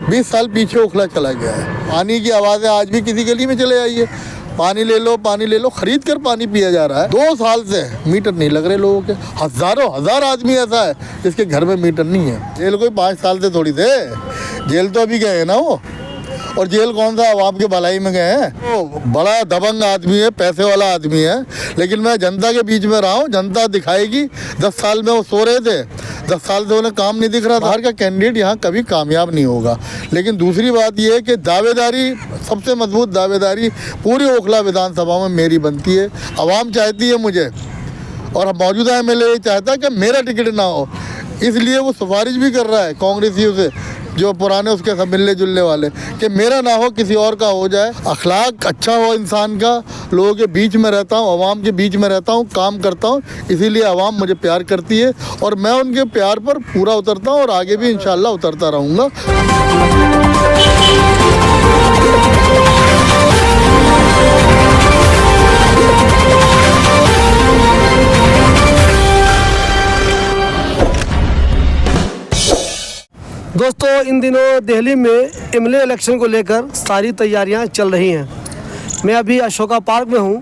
20 साल पीछे ओखला चला गया है। पानी की आवाज़ें आज भी किसी गली में चले आइए, पानी ले लो, खरीद कर पानी पिया जा रहा है। 2 साल से मीटर नहीं लग रहे लोगों के। हजार आदमी ऐसा है जिसके घर में मीटर नहीं है। जेल कोई 5 साल से थोड़ी थे, जेल तो अभी गए हैं ना वो। और जेल कौन सा, आवाम के भलाई में गए हैं। वो बड़ा दबंग आदमी है, पैसे वाला आदमी है, लेकिन मैं जनता के बीच में रहा हूँ, जनता दिखाएगी। 10 साल में वो सो रहे थे, 10 साल से उन्हें काम नहीं दिख रहा। बाहर का कैंडिडेट यहाँ कभी कामयाब नहीं होगा। लेकिन दूसरी बात यह है कि दावेदारी, सबसे मजबूत दावेदारी पूरी ओखला विधानसभा में मेरी बनती है। आवाम चाहती है मुझे, और मौजूदा MLA चाहता है कि मेरा टिकट ना हो, इसलिए वो सिफारिश भी कर रहा है कांग्रेसियों से, जो पुराने उसके सब मिलने जुलने वाले, कि मेरा ना हो, किसी और का हो जाए। अखलाक अच्छा हो इंसान का, लोगों के बीच में रहता हूँ, आवाम के बीच में रहता हूँ, काम करता हूँ, इसीलिए आवाम मुझे प्यार करती है और मैं उनके प्यार पर पूरा उतरता हूँ और आगे भी इंशाल्लाह उतरता रहूँगा। दोस्तों, इन दिनों दिल्ली में MLA इलेक्शन को लेकर सारी तैयारियां चल रही हैं। मैं अभी अशोका पार्क में हूं,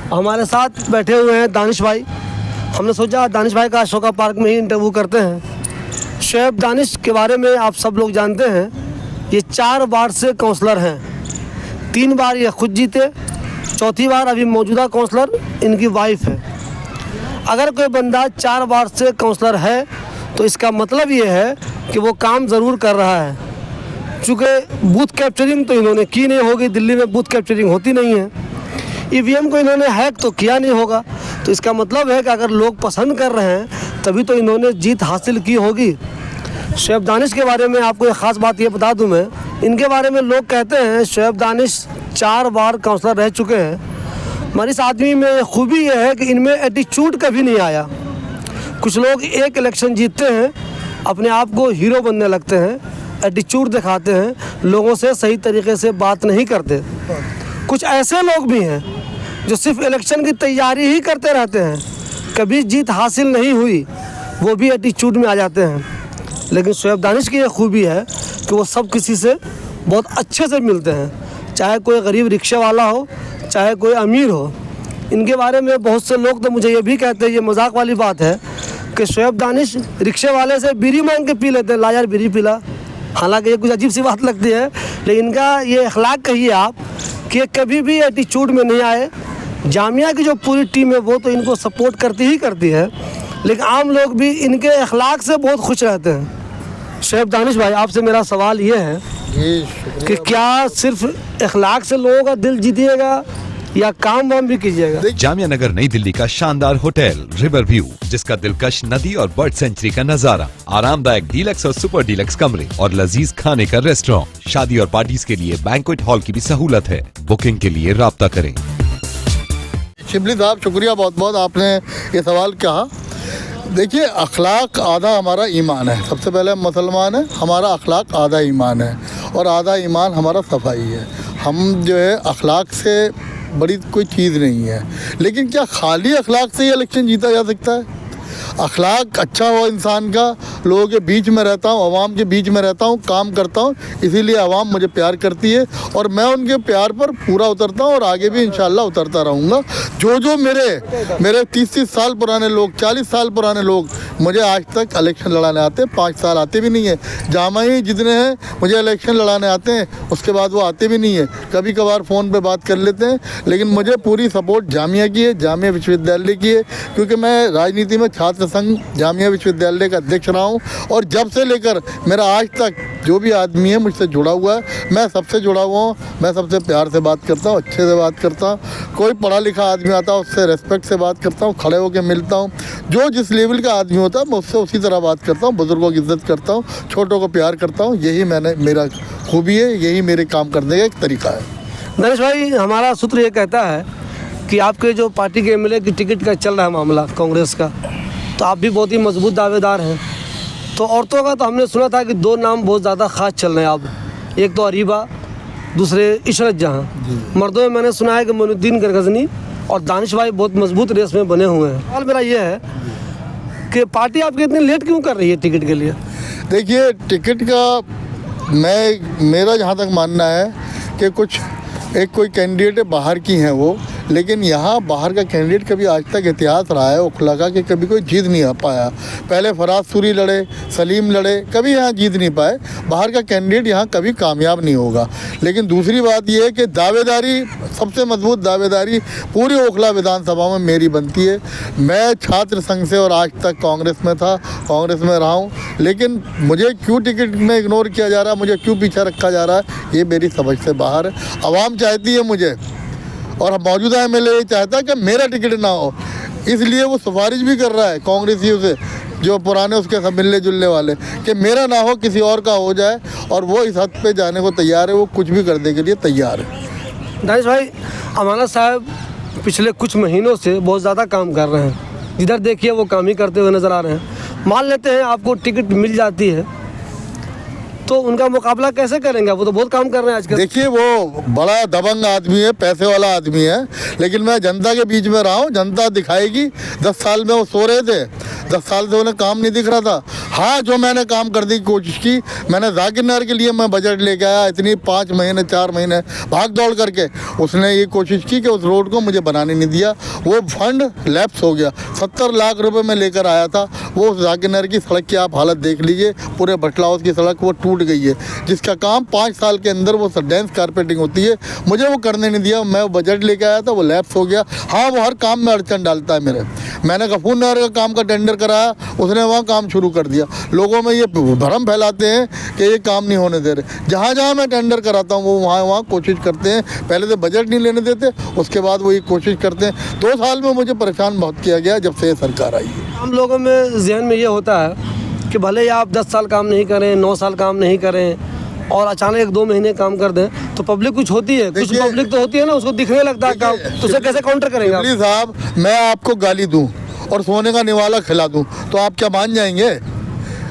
हमारे साथ बैठे हुए हैं दानिश भाई। हमने सोचा दानिश भाई का अशोका पार्क में ही इंटरव्यू करते हैं। शोएब दानिश के बारे में आप सब लोग जानते हैं, ये 4 बार से काउंसलर हैं। 3 बार ये खुद जीते, चौथी बार अभी मौजूदा काउंसलर इनकी वाइफ है। अगर कोई बंदा 4 बार से काउंसलर है तो इसका मतलब ये है कि वो काम ज़रूर कर रहा है। चूँकि बूथ कैप्चरिंग तो इन्होंने की नहीं होगी, दिल्ली में बूथ कैप्चरिंग होती नहीं है। EVM को इन्होंने हैक तो किया नहीं होगा, तो इसका मतलब है कि अगर लोग पसंद कर रहे हैं तभी तो इन्होंने जीत हासिल की होगी। शोएब दानिश के बारे में आपको एक ख़ास बात ये बता दूं मैं, इनके बारे में लोग कहते हैं शोएब दानिश 4 बार काउंसलर रह चुके हैं, मगर इस आदमी में खूबी ये है कि इनमें एटीट्यूड कभी नहीं आया। कुछ लोग एक इलेक्शन जीतते हैं, अपने आप को हीरो बनने लगते हैं, एटीट्यूड दिखाते हैं, लोगों से सही तरीके से बात नहीं करते। कुछ ऐसे लोग भी हैं जो सिर्फ इलेक्शन की तैयारी ही करते रहते हैं, कभी जीत हासिल नहीं हुई, वो भी एटीट्यूड में आ जाते हैं। लेकिन शोएब दानिश की ये खूबी है कि वो सब किसी से बहुत अच्छे से मिलते हैं, चाहे कोई गरीब रिक्शे वाला हो, चाहे कोई अमीर हो। इनके बारे में बहुत से लोग तो मुझे ये भी कहते हैं, ये मजाक वाली बात है, कि शोएब दानिश रिक्शे वाले से बीड़ी मांग के पी लेते हैं, ला यार बीड़ी पिला। हालांकि ये कुछ अजीब सी बात लगती है, लेकिन इनका ये अखलाक कहिए आप कि कभी भी एटीट्यूड में नहीं आए। जामिया की जो पूरी टीम है वो तो इनको सपोर्ट करती ही करती है, लेकिन आम लोग भी इनके अखलाक से बहुत खुश रहते हैं। शोएब दानिश भाई, आपसे मेरा सवाल ये है कि क्या सिर्फ अखलाक से लोगों का दिल जीतिएगा या काम वाम भी कीजिएगा? जामिया नगर नई दिल्ली का शानदार होटल रिवर व्यू, जिसका दिलकश नदी और बर्ड सेंचुरी का नजारा, आरामदायक डीलक्स और सुपर डीलक्स कमरे और लजीज खाने का रेस्टोरेंट, शादी और पार्टीज के लिए बैंक्वेट हॉल की भी सहूलत है। बुकिंग के लिए राब्ता करें। शिबली साहब, शुक्रिया बहुत बहुत, आपने ये सवाल कहा। देखिए, अखलाक आधा हमारा ईमान है। सबसे पहले हम मुसलमान हैं, हमारा अखलाक आधा ईमान है और आधा ईमान हमारा सफाई है। हम जो है अखलाक से बड़ी कोई चीज़ नहीं है। लेकिन क्या खाली अखलाक से ही इलेक्शन जीता जा सकता है? अखलाक अच्छा हो इंसान का, लोगों के बीच में रहता हूँ, आवाम के बीच में रहता हूँ, काम करता हूँ, इसीलिए आवाम मुझे प्यार करती है और मैं उनके प्यार पर पूरा उतरता हूँ और आगे भी इंशाल्लाह उतरता रहूँगा। जो मेरे 30 साल पुराने लोग, 40 साल पुराने लोग मुझे आज तक इलेक्शन लड़ाने आते हैं, 5 साल आते भी नहीं है। जामाई जितने हैं मुझे इलेक्शन लड़ाने आते हैं, उसके बाद वो आते भी नहीं है। कभी कभार फ़ोन पर बात कर लेते हैं, लेकिन मुझे पूरी सपोर्ट जामिया की है, जामिया विश्वविद्यालय की है, क्योंकि मैं राजनीति में छात्र संघ जामिया विश्वविद्यालय का अध्यक्ष रहा हूँ और जब से लेकर मेरा आज तक जो भी आदमी है मुझसे जुड़ा हुआ है, मैं सबसे जुड़ा हुआ हूँ। मैं सबसे प्यार से बात करता हूँ, अच्छे से बात करता हूँ। कोई पढ़ा लिखा आदमी आता है उससे रेस्पेक्ट से बात करता हूँ, खड़े होकर मिलता हूँ। जो जिस लेवल का आदमी होता है मैं उससे उसी तरह बात करता हूँ, बुजुर्गों की इज्जत करता हूँ, छोटों को प्यार करता हूँ। यही मेरा खूबी है, यही मेरे काम करने का एक तरीका है। दानिश भाई, हमारा सूत्र ये कहता है कि आपके जो पार्टी के MLA की टिकट का चल रहा है मामला कांग्रेस का, तो आप भी बहुत ही मजबूत दावेदार हैं। तो औरतों का तो हमने सुना था कि 2 नाम बहुत ज़्यादा ख़ास चल रहे हैं अब, एक तो अरीबा, दूसरे इशरत जहाँ। मर्दों में मैंने सुना है कि मोइनुद्दीन गजनी और दानिश भाई बहुत मजबूत रेस में बने हुए हैं। सवाल मेरा ये है कि पार्टी आपकी इतनी लेट क्यों कर रही है टिकट के लिए? देखिए, टिकट का मेरा जहाँ तक मानना है कि कोई कैंडिडेट बाहर की हैं वो, लेकिन यहाँ बाहर का कैंडिडेट कभी आज तक इतिहास रहा है ओखला का कि कभी कोई जीत नहीं आ पाया। पहले फराज सूरी लड़े, सलीम लड़े, कभी यहाँ जीत नहीं पाए। बाहर का कैंडिडेट यहाँ कभी कामयाब नहीं होगा। लेकिन दूसरी बात यह है कि दावेदारी, सबसे मजबूत दावेदारी पूरी ओखला विधानसभा में मेरी बनती है। मैं छात्र संघ से और आज तक कांग्रेस में था, कांग्रेस में रहा हूँ, लेकिन मुझे क्यों टिकट में इग्नोर किया जा रहा है, मुझे क्यों पीछे रखा जा रहा है, ये मेरी समझ से बाहर है। आवाम चाहती है मुझे, और मौजूदा एमएलए ये चाहता है कि मेरा टिकट ना हो, इसलिए वो सिफारिश भी कर रहा है कांग्रेसियों से, जो पुराने उसके सब मिलने जुलने वाले, कि मेरा ना हो किसी और का हो जाए, और वो इस हद पे जाने को तैयार है, वो कुछ भी करने के लिए तैयार है। दानिश भाई, अमानत साहब पिछले कुछ महीनों से बहुत ज़्यादा काम कर रहे हैं, जिधर देखिए वो काम ही करते हुए नज़र आ रहे हैं। मान लेते हैं आपको टिकट मिल जाती है तो उनका मुकाबला कैसे करेंगे? वो तो बहुत काम कर रहे हैं आजकल। देखिए, वो बड़ा दबंग आदमी है, पैसे वाला आदमी है, लेकिन मैं जनता के बीच में रहा हूँ, जनता दिखाएगी। 10 साल में वो सो रहे थे, 10 साल से उन्हें काम नहीं दिख रहा था। हाँ, जो मैंने काम करने की कोशिश की, मैंने जाकिर नगर के लिए मैं बजट लेके आया, इतनी 5 महीने 4 महीने भाग दौड़ करके उसने ये कोशिश की कि उस रोड को मुझे बनाने नहीं दिया। वो फंड लैप्स हो गया। 70 लाख रुपए मैं लेकर आया था। वो जाकिर नगर की सड़क की आप हालत देख लीजिए, पूरे भटला हाउस की सड़क वो टूट गई है, जिसका काम 5 साल के अंदर वो डेंस कारपेटिंग होती है, मुझे वो करने नहीं दिया। मैं बजट लेके आया था, वो लैप्स हो गया। हाँ, वो हर काम में अड़चन डालता है मेरे। मैंने गफूर नगर का काम का टेंडर कराया, उसने वहाँ काम शुरू कर दिया। लोगों में ये भ्रम फैलाते हैं कि ये काम नहीं होने दे रहे। जहाँ जहाँ मैं टेंडर कराता हूँ वो वहाँ कोशिश करते हैं। पहले तो बजट नहीं लेने देते, उसके बाद वो ये कोशिश करते हैं। 2 साल में मुझे परेशान बहुत किया गया जब से ये सरकार आई है। हम लोगों में जहन में ये होता है कि भले ही आप 10 साल काम नहीं करें, 9 साल काम नहीं करें और अचानक 1-2 महीने काम कर दें तो पब्लिक कुछ होती है, कुछ पब्लिक तो होती है ना, उसको दिखने लगता है काम, तो उसे कैसे काउंटर करेंगे आप? साहब, मैं आपको गाली दूं और सोने का निवाला खिला दूं तो आप क्या मान जाएंगे?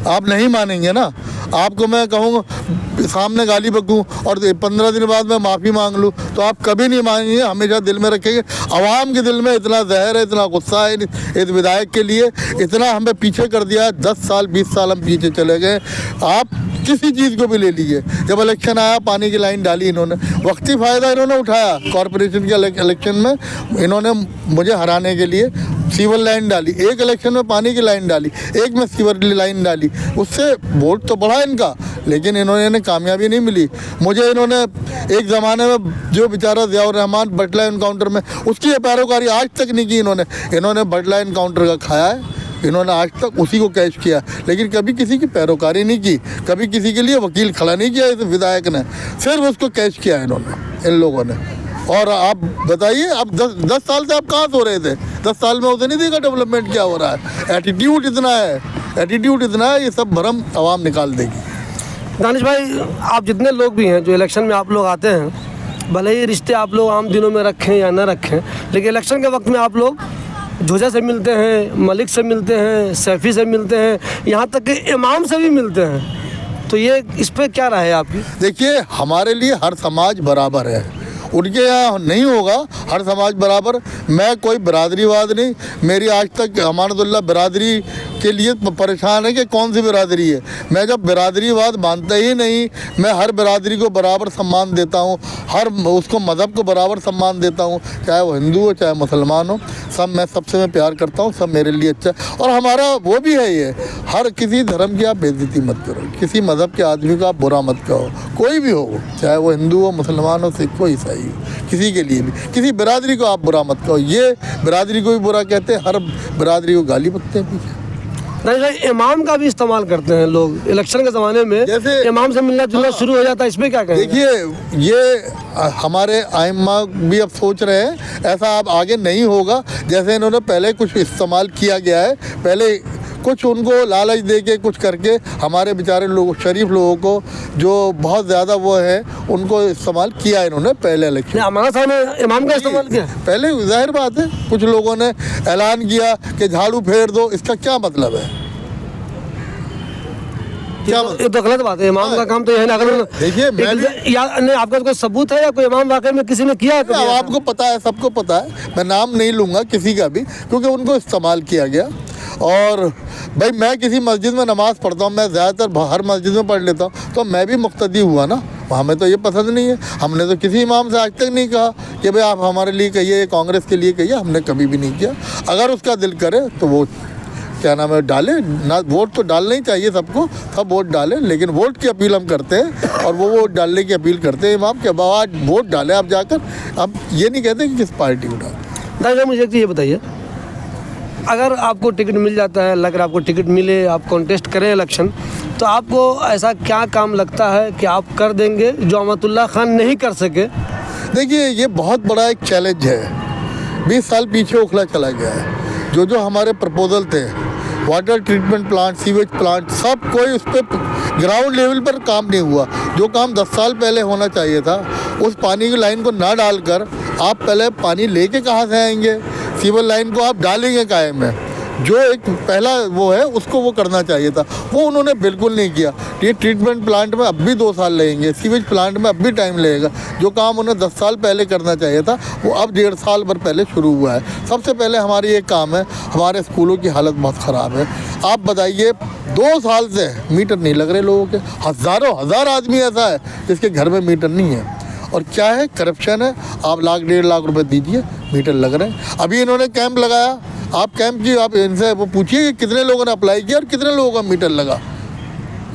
आप नहीं मानेंगे ना। आपको मैं कहूँगा सामने गाली बकूँ और 15 दिन बाद मैं माफ़ी मांग लूँ तो आप कभी नहीं मानेंगे। हमेशा दिल में रखेंगे। आवाम के दिल में इतना जहर है, इतना गुस्सा है इस विधायक के लिए, इतना हमें पीछे कर दिया। 10 साल 20 साल हम पीछे चले गए। आप किसी चीज़ को भी ले लीजिए, जब इलेक्शन आया पानी की लाइन डाली इन्होंने, वक्ती फ़ायदा इन्होंने उठाया। कॉरपोरेशन के इलेक्शन में इन्होंने मुझे हराने के लिए सीवर लाइन डाली, एक इलेक्शन में पानी की लाइन डाली, एक में सीवर लाइन डाली, उससे वोट तो बढ़ा इनका, लेकिन इन्होंने कामयाबी नहीं मिली मुझे। इन्होंने एक ज़माने में जो बेचारा ज़ियाउर रहमान बटला एनकाउंटर में, उसकी पैरोकारी आज तक नहीं की इन्होंने बटला एनकाउंटर का खाया है। इन्होंने आज तक उसी को कैश किया, लेकिन कभी किसी की पैरोकारी नहीं की, कभी किसी के लिए वकील खड़ा नहीं किया इस विधायक ने, सिर्फ उसको कैश किया इन्होंने, इन लोगों ने। और आप बताइए, आप 10 साल से आप कहाँ सो रहे थे? 10 साल में उसे नहीं देखा डेवलपमेंट क्या हो रहा है? एटीट्यूड इतना है, एटीट्यूड इतना है, ये सब भरम आवाम निकाल देगी। दानिश भाई, आप जितने लोग भी हैं जो इलेक्शन में आप लोग आते हैं, भले ही रिश्ते आप लोग आम दिनों में रखें या न रखें, लेकिन इलेक्शन के वक्त में आप लोग जोजा से मिलते हैं, मलिक से मिलते हैं, सैफ़ी से मिलते हैं, यहाँ तक कि इमाम से भी मिलते हैं। तो ये इस पर क्या राय है आपकी? देखिए, हमारे लिए हर समाज बराबर है, उनके यहाँ नहीं होगा हर समाज बराबर। मैं कोई बिरादरीवाद नहीं, मेरी आज तक अमानतुल्लाह बिरादरी के लिए परेशान है कि कौन सी बिरादरी है। मैं जब बिरादरीवाद मानता ही नहीं, मैं हर बिरादरी को बराबर सम्मान देता हूँ, हर उसको मज़हब को बराबर सम्मान देता हूँ, चाहे वो हिंदू हो चाहे मुसलमान हो, मैं सबसे मैं प्यार करता हूँ, सब मेरे लिए अच्छा। और हमारा वो भी है ये, हर किसी धर्म की आप बेइज्जती मत करो, किसी मज़हब के आदमी का आप बुरा मत कहो, कोई भी हो, चाहे वो हिंदू हो, मुसलमान हो, सिख हो, ईसाई हो, किसी के लिए भी, किसी बिरादरी को आप बुरा मत कहो। ये बिरादरी को भी बुरा कहते हैं, हर बिरादरी को गाली बकते हैं पीछे। नहीं भाई, इमाम का भी इस्तेमाल करते हैं लोग इलेक्शन के ज़माने में, जैसे इमाम से मिलना जुलना शुरू हो जाता है, इसमें क्या कहेंगे? देखिए, ये हमारे आइम्मा भी अब सोच रहे हैं ऐसा अब आगे नहीं होगा। जैसे इन्होंने पहले कुछ इस्तेमाल किया गया है, पहले कुछ उनको लालच दे के कुछ करके हमारे बेचारे लोग, शरीफ लोगों को जो बहुत ज़्यादा वो है, उनको इस्तेमाल किया इन्होंने पहले इलेक्शन। हमारा साहब ने इमाम का इस्तेमाल किया पहले, जाहिर बात है, कुछ लोगों ने ऐलान किया कि झाड़ू फेर दो, इसका क्या मतलब है? ये तो गलत बात है। इमाम का काम तो यह है। देखिए, नहीं, आपका कोई सबूत है या कोई इमाम वाकई में किसी ने किया है? अब आपको पता है, सबको पता है, मैं नाम नहीं लूँगा किसी का भी, क्योंकि उनको इस्तेमाल किया गया और भाई मैं किसी मस्जिद में नमाज़ पढ़ता हूँ, मैं ज़्यादातर हर मस्जिद में पढ़ लेता हूँ, तो मैं भी मुक्तदी हुआ ना, हमें तो ये पसंद नहीं है। हमने तो किसी इमाम से आज तक नहीं कहा कि भाई आप हमारे लिए कहिए, कांग्रेस के लिए कहिए, हमने कभी भी नहीं किया। अगर उसका दिल करे तो वो क्या नाम है डाले ना, वोट तो डालना ही चाहिए सबको, सब वोट डालें, लेकिन वोट की अपील हम करते हैं और वो वोट डालने की अपील करते हैं इमाम के बाद वोट डालें आप जाकर। अब ये नहीं कहते कि किस पार्टी को डालें। दादा मुझे एक चीज़ ये बताइए, अगर आपको टिकट मिल जाता है, अगर आपको टिकट मिले, आप कॉन्टेस्ट करें इलेक्शन, तो आपको ऐसा क्या काम लगता है कि आप कर देंगे जो अमतुल्लाह खान नहीं कर सके? देखिए ये बहुत बड़ा एक चैलेंज है, 20 साल पीछे उखला चला गया है। जो हमारे प्रपोजल थे, water treatment plant, sewage plant, सब कोई उस पर ग्राउंड लेवल पर काम नहीं हुआ। जो काम 10 साल पहले होना चाहिए था, उस पानी की लाइन को ना डालकर आप पहले पानी लेके कहाँ से आएंगे? सीवर लाइन को आप डालेंगे काहे में? जो एक पहला वो है उसको वो करना चाहिए था, वो उन्होंने बिल्कुल नहीं किया। ये ट्रीटमेंट प्लांट में अब भी 2 साल लगेंगे, सीवेज प्लांट में अब भी टाइम लगेगा। जो काम उन्हें 10 साल पहले करना चाहिए था वो अब 1.5 साल भर पहले शुरू हुआ है। सबसे पहले हमारी एक काम है, हमारे स्कूलों की हालत बहुत ख़राब है। आप बताइए 2 साल से मीटर नहीं लग रहे लोगों के, हज़ारों हज़ार आदमी ऐसा है जिसके घर में मीटर नहीं है। और क्या है, करप्शन है। आप 1 लाख 1.5 लाख रुपए दीजिए, मीटर लग रहे हैं। अभी इन्होंने कैंप लगाया, आप कैंप की आप इनसे वो पूछिए कि कितने लोगों ने अप्लाई किया और कितने लोगों का मीटर लगा।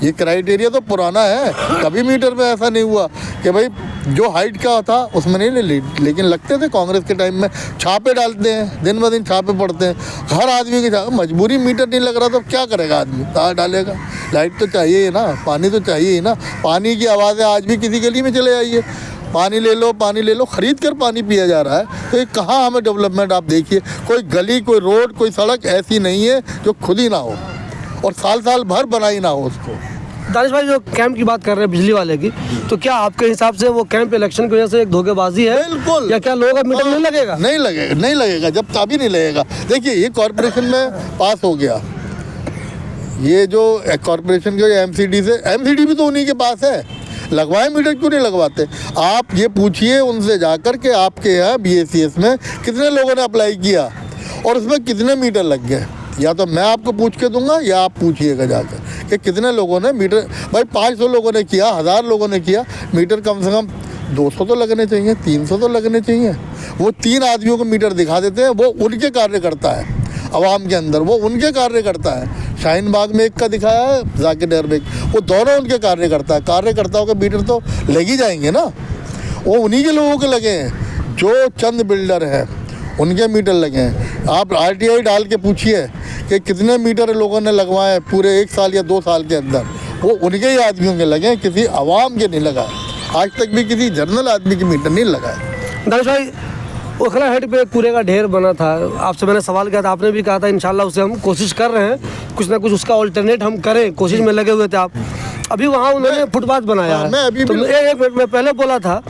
ये क्राइटेरिया तो पुराना है, कभी मीटर में ऐसा नहीं हुआ कि भाई जो हाइट का था उसमें नहीं ले, लेकिन लगते थे कांग्रेस के टाइम में। छापे डालते हैं, दिन ब दिन छापे पड़ते हैं, हर आदमी के मजबूरी। मीटर नहीं लग रहा तो क्या करेगा आदमी? कहाँ डालेगा? लाइट तो चाहिए ही ना, पानी तो चाहिए ही ना। पानी की आवाज़ें आज भी किसी गली में चले जाइए, पानी ले लो, पानी ले लो, ख़रीद कर पानी पिया जा रहा है। तो ये कहाँ हमें डेवलपमेंट? आप देखिए, कोई गली, कोई रोड, कोई सड़क ऐसी नहीं है जो खुद ही ना हो और साल साल भर बनाई ना हो उसको। दानिश भाई, जो कैंप की बात कर रहे हैं बिजली वाले की, तो क्या आपके हिसाब से वो कैंप इलेक्शन की वजह से एक धोखेबाजी है? बिल्कुल। या क्या लोगों का मीटर नहीं लगेगा? नहीं लगेगा, नहीं लगेगा, जब तभी नहीं लगेगा। देखिए ये कॉर्पोरेशन में पास हो गया, ये जो कॉर्पोरेशन के एमसीडी से, एमसीडी भी तो उन्हीं के पास है। लगवाए मीटर, क्यों नहीं लगवाते? आप ये पूछिए उनसे जाकर के आपके यहाँ BACS में कितने लोगों ने अप्लाई किया और उसमें कितने मीटर लग गए। या तो मैं आपको पूछ के दूंगा या आप पूछिएगा जाकर कि कितने लोगों ने मीटर। भाई 500 लोगों ने किया, 1000 लोगों ने किया, मीटर कम से कम 200 तो लगने चाहिए, 300 तो लगने चाहिए। वो 3 आदमियों को मीटर दिखा देते हैं, वो उनके कार्य करता है आवाम के अंदर, वो उनके कार्य करता है। शाहीन बाग में एक का दिखाया है, जाकिर नगर में, वो दोनों उनके कार्य करता है। कार्यकर्ताओं के मीटर तो लग ही जाएंगे ना, वो उन्हीं के लोगों के लगे हैं। जो चंद बिल्डर हैं उनके मीटर लगे हैं। आप RTI डाल के पूछिए कि कितने मीटर लोगों ने लगवाए पूरे 1 साल या 2 साल के अंदर, वो उनके ही आदमियों के लगे हैं, किसी आवाम के नहीं लगा। आज तक भी किसी जनरल आदमी की मीटर नहीं लगा है। दानिश भाई, ओखला हेड पे कूड़े का ढेर बना था, आपसे मैंने सवाल किया था, आपने भी कहा था इंशाल्लाह उसे हम कोशिश कर रहे हैं, कुछ ना कुछ उसका ऑल्टरनेट हम करें, कोशिश में लगे हुए थे आप। अभी वहाँ उन्होंने फुटपाथ बनाया है। मैं अभी तो मैं पहले बोला था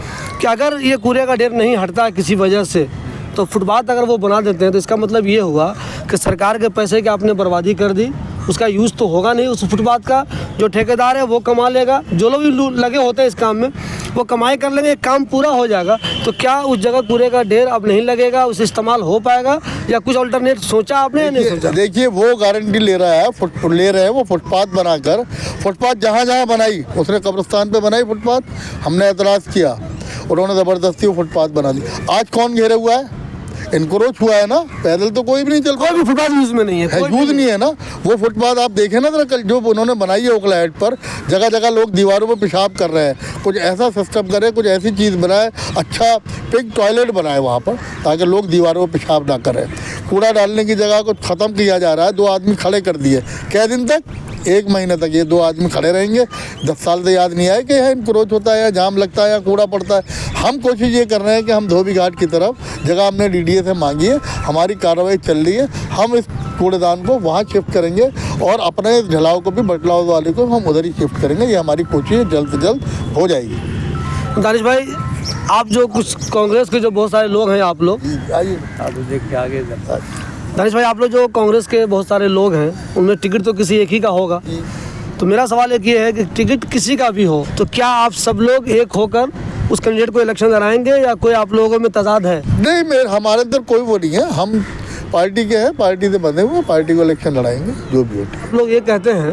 कि अगर ये कूड़े का ढेर नहीं हटता किसी वजह से, तो फुटपाथ अगर वो बना देते हैं तो इसका मतलब ये हुआ कि सरकार के पैसे की आपने बर्बादी कर दी, उसका यूज़ तो होगा नहीं उस फुटपाथ का। जो ठेकेदार है वो कमा लेगा, जो लोग भी लगे होते हैं इस काम में वो कमाई कर लेंगे, काम पूरा हो जाएगा। तो क्या उस जगह कूड़े का ढेर अब नहीं लगेगा, उसे इस्तेमाल हो पाएगा, या कुछ अल्टरनेट सोचा आपने या नहीं सोचा? देखिए वो गारंटी ले रहा है, ले रहे हैं वो फुटपाथ बनाकर। फुटपाथ जहाँ जहाँ बनाई, उसने कब्रिस्तान पे बनाई फुटपाथ, हमने एतराज़ किया, उन्होंने ज़बरदस्ती वो फुटपाथ बना दी। आज कौन घेरे हुआ है? इनक्रोच हुआ है ना, पैदल तो कोई भी नहीं चल कोई भी फुटपाथ यूज़ में नहीं है, यूज़ नहीं है ना। वो फुटपाथ आप देखें ना जरा, कल जो उन्होंने बनाई है ओखला हेड पर, जगह जगह लोग दीवारों पर पेशाब कर रहे हैं। कुछ ऐसा सिस्टम करे, कुछ ऐसी चीज़ बनाए, अच्छा पिग टॉयलेट बनाए वहाँ पर, ताकि लोग दीवारों पर पेशाब ना करें। कूड़ा डालने की जगह को ख़त्म किया जा रहा है, 2 आदमी खड़े कर दिए। कै दिन तक? 1 महीने तक ये 2 आदमी खड़े रहेंगे। 10 साल से याद नहीं आए कि यहाँ इनक्रोच होता है, या जाम लगता है, या कूड़ा पड़ता है। हम कोशिश ये कर रहे हैं कि हम धोबी घाट की तरफ जगह हमने DDA से मांगी है, हमारी कार्रवाई चल रही है, हम इस कूड़ेदान को वहाँ शिफ्ट करेंगे और अपने झलाव को भी, बटलाव वाले को हम उधर ही शिफ्ट करेंगे। ये हमारी कोशिश जल्द से जल्द हो जाएगी। दानिश भाई, आप जो कुछ कांग्रेस के जो बहुत सारे लोग हैं, आप लोग आइए देख के आगे। दानिश भाई, आप लोग जो कांग्रेस के बहुत सारे लोग हैं, उनमें टिकट तो किसी एक ही का होगा। तो मेरा सवाल एक ये है कि टिकट किसी का भी हो तो क्या आप सब लोग एक होकर उस कैंडिडेट को इलेक्शन लड़ाएंगे, या कोई आप लोगों में तजाद है? नहीं, हमारे अंदर कोई वो नहीं है। हम पार्टी के हैं, पार्टी से बंधे हुए, पार्टी को इलेक्शन लड़ाएंगे जो भी हो। लोग ये कहते हैं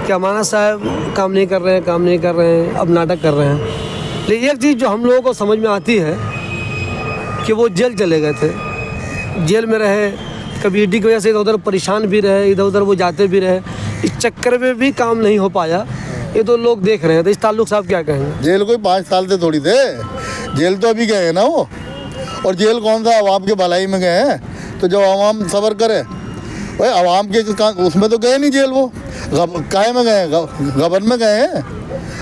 कि अमाना साहब काम नहीं कर रहे हैं, काम नहीं कर रहे हैं, अब नाटक कर रहे हैं। लेकिन एक चीज़ जो हम लोगों को समझ में आती है कि वो जेल चले गए थे, जेल में रहे, कभी ईडी की वजह से इधर उधर परेशान भी रहे, इधर उधर वो जाते भी रहे, इस चक्कर में भी काम नहीं हो पाया। ये तो लोग देख रहे हैं, तो इस ताल्लुक साहब क्या कहेंगे? जेल कोई 5 साल से थोड़ी थे, जेल तो अभी गए हैं ना वो। और जेल कौन सा, आवाम के भलाई में गए हैं, तो जब आवाम सब्र करे भाई, आवाम के उसमें तो गए नहीं जेल, वो काहे में गए, गबन में गए हैं,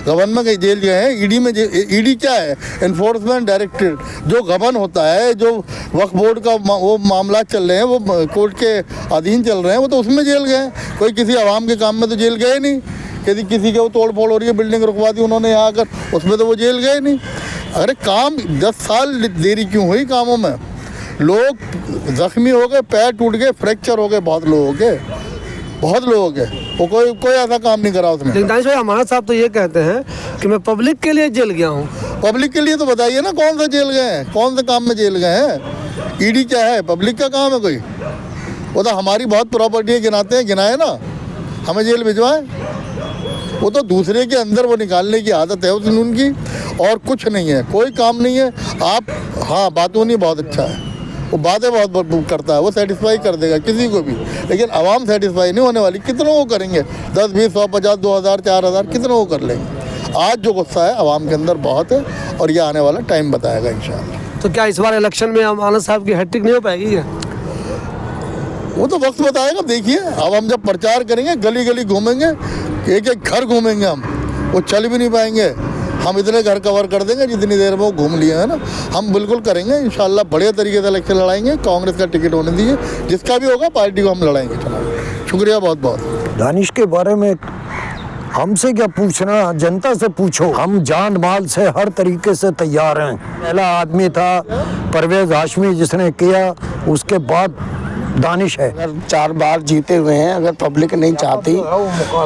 गबन में जेल गए हैं। ईडी में, ईडी क्या है, इन्फोर्समेंट डायरेक्टरेट, जो गबन होता है, जो वक्फ बोर्ड का वो मामला चल रहे हैं, वो कोर्ट के अधीन चल रहे हैं, वो तो उसमें जेल गए हैं। कोई किसी आवाम के काम में तो जेल गए नहीं। यदि किसी के वो तोड़ फोड़ हो रही है, बिल्डिंग रुकवा दी उन्होंने यहाँ आकर, उसमें तो वो जेल गए नहीं। अरे काम 10 साल देरी क्यों हुई कामों में? लोग जख्मी हो गए, पैर टूट गए, फ्रैक्चर हो गए, बहुत लोगों के, बहुत लोगों के, वो कोई ऐसा काम नहीं करा उसने। दानिश भाई, हमारा साहब तो ये कहते हैं कि मैं पब्लिक के लिए जेल गया हूँ। पब्लिक के लिए तो बताइए ना, कौन सा जेल गए हैं, कौन से काम में जेल गए हैं? ईडी क्या है, पब्लिक का काम है कोई? वो तो हमारी बहुत प्रॉपर्टी गिनाते हैं, गिनाए ना, हमें जेल भिजवाए। वो तो दूसरे के अंदर वो निकालने की आदत है उसने उनकी, और कुछ नहीं है, कोई काम नहीं है। आप हाँ, बातों नहीं, बहुत अच्छा है, वो बातें बहुत करता है, वो सेटिस्फाई कर देगा किसी को भी, लेकिन आवाम सेटिस्फाई नहीं होने वाली। कितनों को करेंगे, 10, 20, 100, 50, 2000, 4000, कितनों को कर लेंगे? आज जो गुस्सा है आवाम के अंदर बहुत है, और ये आने वाला टाइम बताएगा इंशाल्लाह। तो क्या इस बार इलेक्शन में अमाना साहब की हैट्रिक नहीं हो पाएगी क्या? वो तो वक्त बताएगा। देखिए, अब हम जब प्रचार करेंगे, गली गली घूमेंगे, एक एक घर घूमेंगे हम, वो चल भी नहीं पाएंगे। हम इतने घर कवर कर देंगे जितनी देर में वो घूम लिए है ना। हम बिल्कुल करेंगे इंशाल्लाह, बढ़िया तरीके से इलेक्शन लड़ाएंगे। कांग्रेस का टिकट होने दीजिए, जिसका भी होगा पार्टी को हम लड़ाएंगे चुनाव। शुक्रिया बहुत बहुत। दानिश के बारे में हमसे क्या पूछना, जनता से पूछो। हम जान माल से हर तरीके से तैयार हैं। पहला आदमी था परवेज हाशमी जिसने किया, उसके बाद दानिश है। अगर 4 बार जीते हुए हैं, अगर पब्लिक नहीं चाहती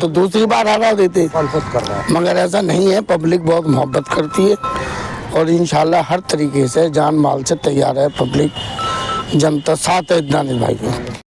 तो दूसरी बार हरा देते, मगर ऐसा नहीं है। पब्लिक बहुत मोहब्बत करती है और इंशाल्लाह हर तरीके से जान माल से तैयार है पब्लिक, जनता साथ है दानिश भाई के।